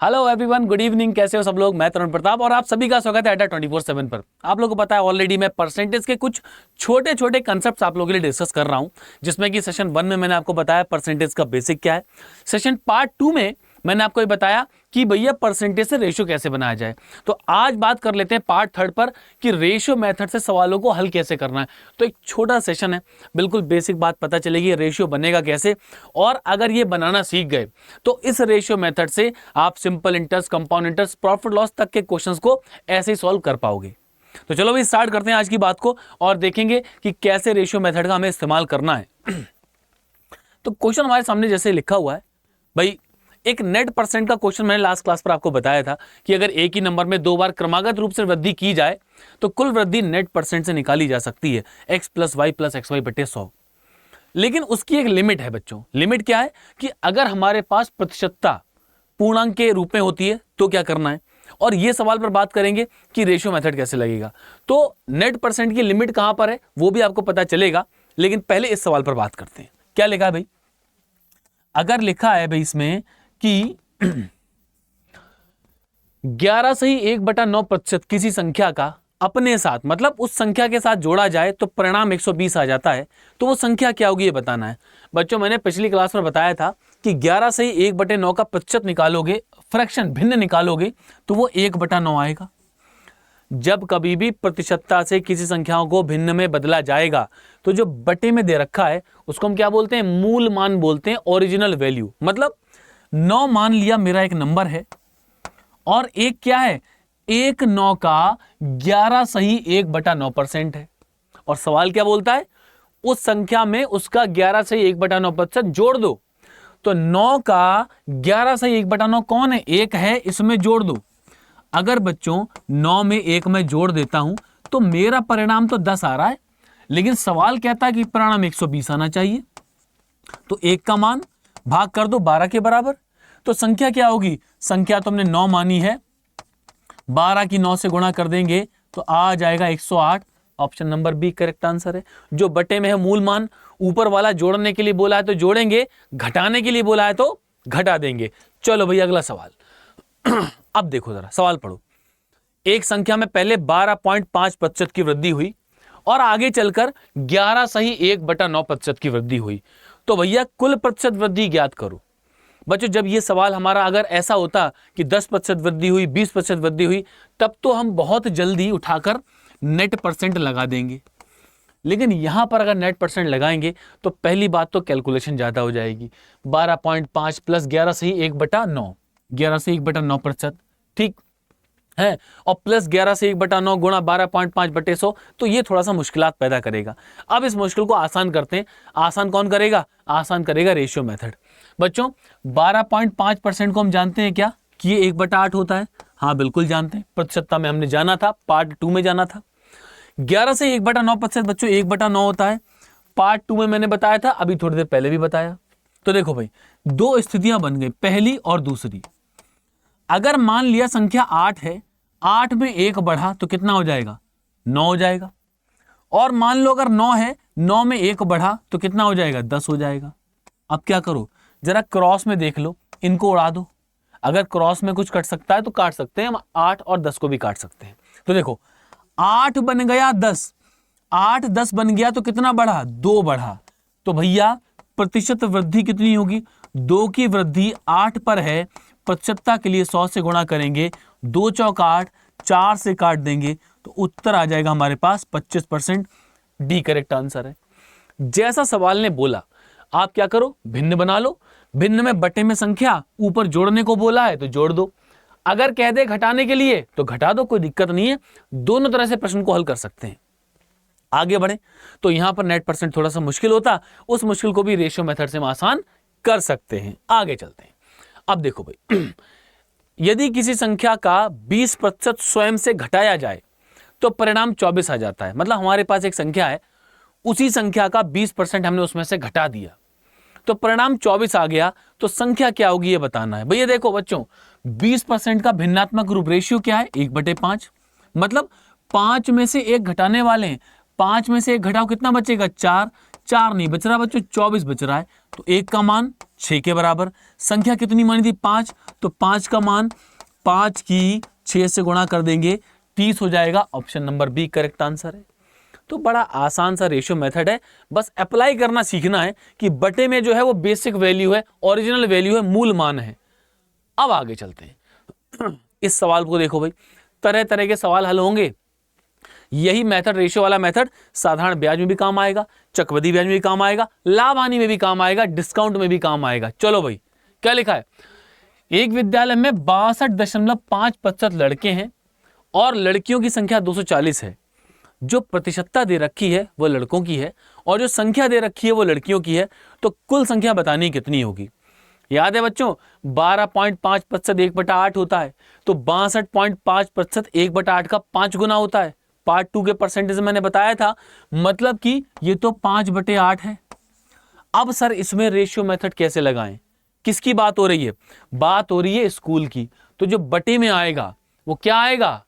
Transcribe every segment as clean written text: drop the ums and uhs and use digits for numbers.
Hello everyone, good evening. कैसे हो सब लोग? मैं तरुण प्रताप और आप सभी का स्वागत है अड्डा 24/7 पर। आप लोगों को पता है ऑलरेडी मैं परसेंटेज के कुछ छोटे छोटे कंसेप्ट्स आप लोगों के लिए डिस्कस कर रहा हूं, जिसमें कि सेशन 1 में मैंने आपको बताया परसेंटेज का बेसिक क्या है। सेशन पार्ट 2 में मैंने आपको ये बताया कि भैया परसेंटेज से रेशियो कैसे बनाया जाए। तो आज बात कर लेते हैं पार्ट 3 पर कि रेशियो मेथड से सवालों को हल कैसे करना है। तो एक छोटा सेशन है, बिल्कुल बेसिक बात पता चलेगी रेशियो बनेगा कैसे, और अगर ये बनाना सीख गए तो इस रेशियो मेथड से आप simple interest, compound interest, profit loss तक के क्वेश्चंस को ऐसे ही सॉल्व कर पाओगे। तो चलो भाई स्टार्ट करते हैं आज की बात को और देखेंगे कि कैसे रेशियो मेथड का हमें इस्तेमाल करना है। तो क्वेश्चन हमारे सामने जैसे लिखा हुआ है भाई, एक नेट परसेंट का क्वेश्चन मैंने लास्ट क्लास पर आपको बताया था कि अगर एक ही नंबर में 2 बार क्रमागत रूप से वृद्धि की जाए तो कुल वृद्धि नेट परसेंट से निकाली जा सकती है x + y + xy / 100। लेकिन उसकी एक लिमिट है बच्चों। लिमिट क्या है कि अगर हमारे पास प्रतिशतता पूर्णांक के रूप में होती है तो क्या करना है, और ये सवाल पर बात करेंगे कि रेशियो मेथड कैसे लगेगा। तो नेट परसेंट की लिमिट कहां पर है वो भी आपको पता चलेगा, लेकिन पहले इस सवाल पर बात करते हैं। क्या लिखा है भाई? अगर लिखा है भाई इसमें कि 11 से ही 1/9% किसी संख्या का अपने साथ, मतलब उस संख्या के साथ जोड़ा जाए तो परिणाम 120 आ जाता है, तो वो संख्या क्या होगी ये बताना है। बच्चों मैंने पिछली क्लास में बताया था कि 11 से ही 1/9 का प्रतिशत निकालोगे, फ्रैक्शन भिन्न निकालोगे, तो वो 1/9 आएगा। जब कभी भी प्रतिशतता से किसी संख्याओं को भिन्न में बदला जाएगा तो जो बटे में दे रखा है उसको हम क्या बोलते हैं? मूल मान बोलते हैं, ओरिजिनल वैल्यू। मतलब 9 मान लिया मेरा एक नंबर है, और एक क्या है? 1/9 का 11 सही 1/9% है। और सवाल क्या बोलता है? उस संख्या में उसका 11 सही 1/9% जोड़ दो। तो 9 का 11 सही 1/9 कौन है? 1 है, इसमें जोड़ दो। अगर बच्चों 9 में 1 में जोड़ देता हूं तो मेरा परिणाम तो 10 आ रहा है, लेकिन सवाल कहता है कि परिणाम 120 आना चाहिए। तो 1 का मान भाग कर दो 12 के बराबर, तो संख्या क्या होगी? संख्या तो हमने 9 मानी है, 12 की 9 से गुणा कर देंगे तो आ जाएगा 108। Option number B correct answer है। जो बटे में है मूल मान, ऊपर वाला जोड़ने के लिए बोला है तो जोड़ेंगे, घटाने के लिए बोला है तो घटा देंगे। चलो भैया अगला सवाल। अब देखो जरा सवाल पढ़ो। एक संख्या में पहले 12.5% की वृद्धि हुई और आगे चलकर 11 सही 1/9% की वृद्धि हुई, तो भैया कुल प्रतिशत वृद्धि ज्ञात करो। बच्चों जब ये सवाल हमारा अगर ऐसा होता कि 10% वृद्धि हुई, 20% वृद्धि हुई, तब तो हम बहुत जल्दी उठाकर नेट परसेंट लगा देंगे। लेकिन यहां पर अगर नेट परसेंट लगाएंगे तो पहली बात तो कैलकुलेशन ज्यादा हो जाएगी। 12.5 + 11 सही 1/9, 11 से 1/9%, ठीक है, और प्लस 11 से 1/9 गुणा 12.5/100, तो ये थोड़ा सा मुश्किलात पैदा करेगा। अब इस मुश्किल को आसान करते हैं। आसान कौन करेगा? आसान करेगा रेशियो मेथड। बच्चों 12.5% को हम जानते हैं क्या कि ये 1/8 होता है? हाँ बिल्कुल जानते हैं, प्रतिशतता में हमने जाना था, पार्ट 2 में जाना था। 11 से 1/9% बच्चों 1/9 होता है, पार्ट 2 में मैंने बताया था, अभी थोड़ी देर पहले भी बताया। तो देखो भाई, दो स्थितियां बन गई, पहली और दूसरी। अगर मान लिया संख्या 8 है, 8 में 1 बढ़ा तो कितना हो जाएगा? 9 हो जाएगा। और मान लो अगर 9 है, 9 में 1 बढ़ा तो कितना हो जाएगा? 10 हो जाएगा। अब क्या करो, जरा क्रॉस में देख लो, इनको उड़ा दो। अगर क्रॉस में कुछ कट सकता है तो काट सकते हैं हम, 8 और 10 को भी काट सकते हैं। तो देखो 8 बन गया 10, 8 10 बन गया तो कितना बढ़ा? 2 बढ़ा। तो भैया प्रतिशत वृद्धि कितनी होगी? 2 की वृद्धि 8 पर है, प्रतिशतता के लिए 100 से गुणा करेंगे, 2 चौक 8, 4 से काट देंगे तो उत्तर आ जाएगा हमारे पास 25%। डी करेक्ट आंसर है। जैसा सवाल ने बोला आप क्या करो, भिन्न बना लो। भिन्न में बटे में संख्या, ऊपर जोड़ने को बोला है तो जोड़ दो, अगर कह दे घटाने के लिए तो घटा दो, कोई दिक्कत नहीं है। दोनों तरह से प्रश्न को हल कर सकते हैं। आगे बढ़े तो यहां पर नेट परसेंट थोड़ा सा मुश्किल होता, उस मुश्किल को भी रेशियो मेथड से हम आसान कर सकते हैं। आगे चलते हैं। अब देखो भाई, यदि किसी संख्या का 20% स्वयं से घटाया जाए तो परिणाम 24 आ जाता है। मतलब हमारे पास एक संख्या है, उसी संख्या का 20% हमने उसमें से घटा दिया तो परिणाम 24 आ गया, तो संख्या क्या होगी ये बताना है। भैया देखो बच्चों, 20% का भिन्नात्मक रूप रेशियो क्या है? 1/5। मतलब 5 में से 1 घटाने वाले हैं, 5 में से 1 घटाओ कितना बचेगा? 4। 4 नहीं बच रहा बच्चों, 24 बच रहा है। तो 1 का मान 6 के बराबर। संख्या कितनी मानी थी? 5। तो 5 का मान 5 की 6 से गुणा कर देंगे, 30 हो जाएगा। Option number B correct answer है। तो बड़ा आसान सा रेशियो मेथड है, बस अप्लाई करना सीखना है कि बटे में जो है वो बेसिक वैल्यू है, ओरिजिनल वैल्यू है, मूल मान है। अब आगे चलते हैं। इस सवाल को देखो भाई, तरह तरह के सवाल हल होंगे। यही मेथड, रेशियो वाला मेथड साधारण ब्याज में भी काम आएगा, चक्रवृद्धि ब्याज में भी काम आएगा, लाभ हानि में भी काम आएगा, डिस्काउंट में भी काम आएगा। चलो भाई, क्या लिखा है? एक विद्यालय में 62.5% लड़के हैं और लड़कियों की संख्या 240 है। जो प्रतिशतता दे रखी है वो लड़कों की है और जो संख्या दे रखी है वो लड़कियों की है। तो कुल संख्या बतानी कितनी होगी? याद है बच्चों, 12.5% 1/8 होता है, तो 62.5% 1/8 का 5 गुना होता है। पार्ट 2 के परसेंटेज मैंने बताया था, मतलब कि ये तो 5/8 है। अब सर इसमें रेशियो मेथड कैसे लगाएं? किसकी बात हो रही है? बात हो रही है स्कूल की। तो जो बटे में आएगा वो क्या आएगा?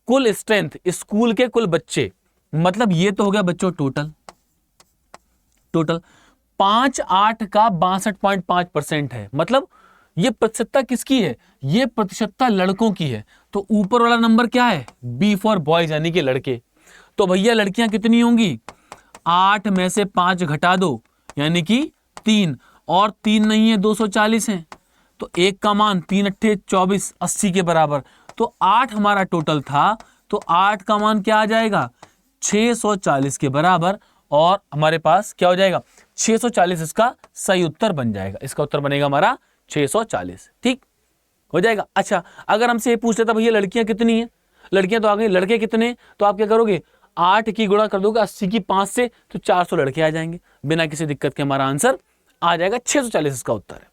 कुल स्ट्रेंथ, स्कूल के कुल बच्चे, मतलब ये तो हो गया बच्चों टोटल 5/8 का 62.5% है। मतलब ये प्रतिशतता किसकी है? ये प्रतिशतता लड़कों की है। तो ऊपर वाला नंबर क्या है? बी फॉर बॉयज, यानी कि लड़के। तो भैया लड़कियां कितनी होंगी? 8 में से 5 घटा दो, यानी कि 3, और 3 नहीं है, 240 है। तो 1 का मान 3 अट्ठे 24, 80 के बराबर। तो 8 हमारा टोटल था, तो 8 का मान क्या आ जाएगा? 640 के बराबर। और हमारे पास क्या हो जाएगा? 640 इसका सही उत्तर बन जाएगा। इसका उत्तर बनेगा हमारा 640। ठीक हो जाएगा। अच्छा, अगर हमसे ये पूछ लेता भैया लड़कियां कितनी हैं? लड़कियां तो आ गई, लड़के कितने? तो आप क्या करोगे? 8 की गुणा कर दोगे 80 की 5 से, तो 400 लड़के आ जाएंगे। बिना किसी दिक्कत के हमारा आंसर आ जाएगा 640 इसका उत्तर है।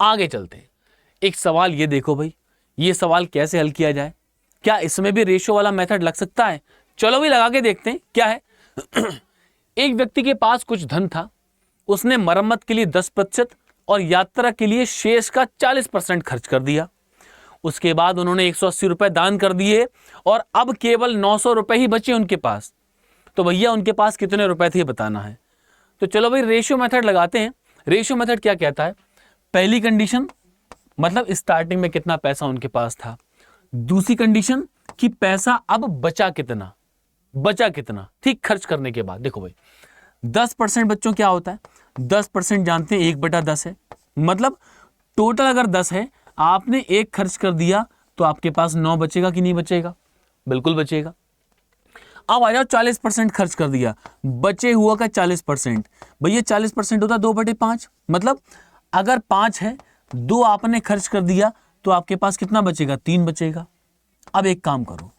आगे चलते हैं। एक सवाल ये देखो भाई, ये सवाल कैसे हल किया जाए? क्या इसमें भी रेशियो वाला मेथड लग सकता है? चलो भी लगा के देखते हैं। क्या है? एक व्यक्ति के पास कुछ धन था, उसने मरम्मत के लिए 10% और यात्रा के लिए शेष का 40% खर्च कर दिया। उसके बाद उन्होंने 180 रुपए दान कर दिए और अब केवल 900 रुपए ही बचे उनके पास। तो भैया उनके पास कितने रुपए थे बताना है। तो चलो भाई रेशियो मेथड लगाते हैं। रेशियो मेथड क्या कहता है? पहली कंडीशन मतलब स्टार्टिंग में कितना पैसा उनके पास था। दूसरी कंडीशन कि पैसा अब बचा कितना, ठीक खर्च करने के बाद। देखो भाई 10% बच्चों क्या होता है? 10% जानते हैं 1/10 है। मतलब टोटल अगर 10 है, आपने 1 खर्च कर दिया तो आपके पास 9 बचेगा कि नहीं बचेगा? बिल्कुल बचेगा। अब आ जाओ 40% खर्च कर दिया, बचे हुआ का 40%। भैया 40% होता 2/5। मतलब अगर 5 है, 2 आपने खर्च कर दिया तो आपके पास कितना बचेगा? 3 बचेगा। अब एक काम करो,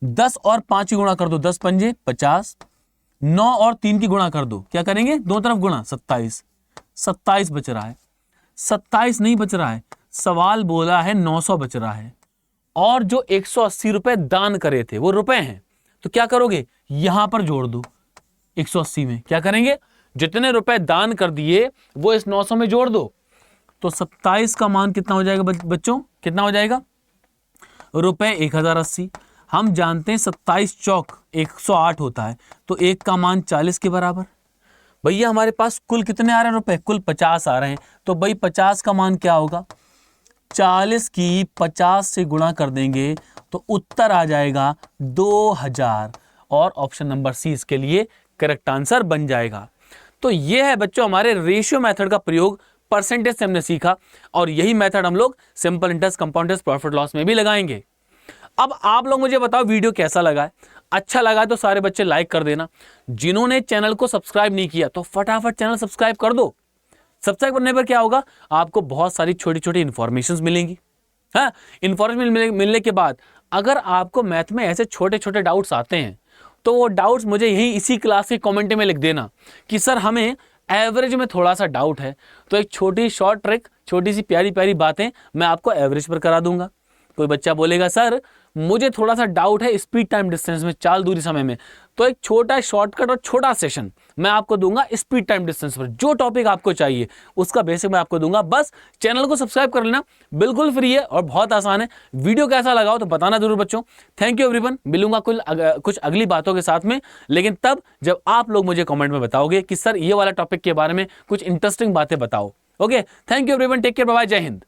10 और 5 की गुणा कर दो, 10 पंजे 50, 9 और 3 की गुणा कर दो, क्या करेंगे? दो तरफ गुणा, 27 बच रहा है। 27 नहीं बच रहा है, सवाल बोला है 900 बच रहा है। और जो 180 रुपए दान करे थे वो रुपए हैं, तो क्या करोगे? यहां पर जोड़ दो 180 में। क्या करेंगे? जितने रुपए दान कर दिए वो इस 900 में जोड़ दो। तो 27 का मान कितना हो जाएगा बच्चों? कितना हो जाएगा? रुपए 1080। हम जानते हैं 27 चौक 108 होता है, तो 1 का मान 40 के बराबर। भैया हमारे पास कुल कितने आ रहे हैं रुपए? कुल 50 आ रहे हैं। तो भाई 50 का मान क्या होगा? 40 की 50 से गुणा कर देंगे तो उत्तर आ जाएगा 2000। और ऑप्शन नंबर सी इसके लिए करेक्ट आंसर बन जाएगा। तो यह है बच्चों हमारे रेशियो मेथड का प्रयोग, परसेंटेज से हमने सीखा, और यही मेथड हम लोग simple interest, compound interest, profit loss में भी लगाएंगे। अब आप लोग मुझे बताओ वीडियो कैसा लगा है? अच्छा लगा है तो सारे बच्चे लाइक कर देना। जिन्होंने चैनल को सब्सक्राइब नहीं किया तो फटाफट चैनल सब्सक्राइब कर दो। सब्सक्राइब करने पर क्या होगा? आपको बहुत सारी छोटी छोटी इंफॉर्मेशन मिलेंगी। हाँ, इंफॉर्मेशन मिलने के बाद अगर आपको मैथ में ऐसे छोटे छोटे डाउट्स आते हैं तो वो डाउट्स मुझे यही इसी क्लास के कमेंट में लिख देना कि सर हमें एवरेज में थोड़ा सा डाउट है। तो एक छोटी शॉर्ट ट्रिक, छोटी सी प्यारी प्यारी बातें मैं आपको एवरेज पर करा दूंगा। कोई बच्चा बोलेगा सर मुझे थोड़ा सा डाउट है स्पीड टाइम डिस्टेंस में, चाल दूरी समय में, तो एक छोटा शॉर्टकट और छोटा सेशन मैं आपको दूंगा स्पीड टाइम डिस्टेंस पर। जो टॉपिक आपको चाहिए उसका बेसिक मैं आपको दूंगा। बस चैनल को सब्सक्राइब कर लेना, बिल्कुल फ्री है और बहुत आसान है। वीडियो कैसा लगा हो तो बताना जरूर बच्चों। Thank you everyone. मिलूंगा कुछ अगली बातों के साथ में, लेकिन तब जब आप लोग मुझे कमेंट में बताओगे कि सर ये वाला टॉपिक के बारे में कुछ इंटरेस्टिंग बातें बताओ। Okay, thank you everyone, take care, bye bye, जय हिंद।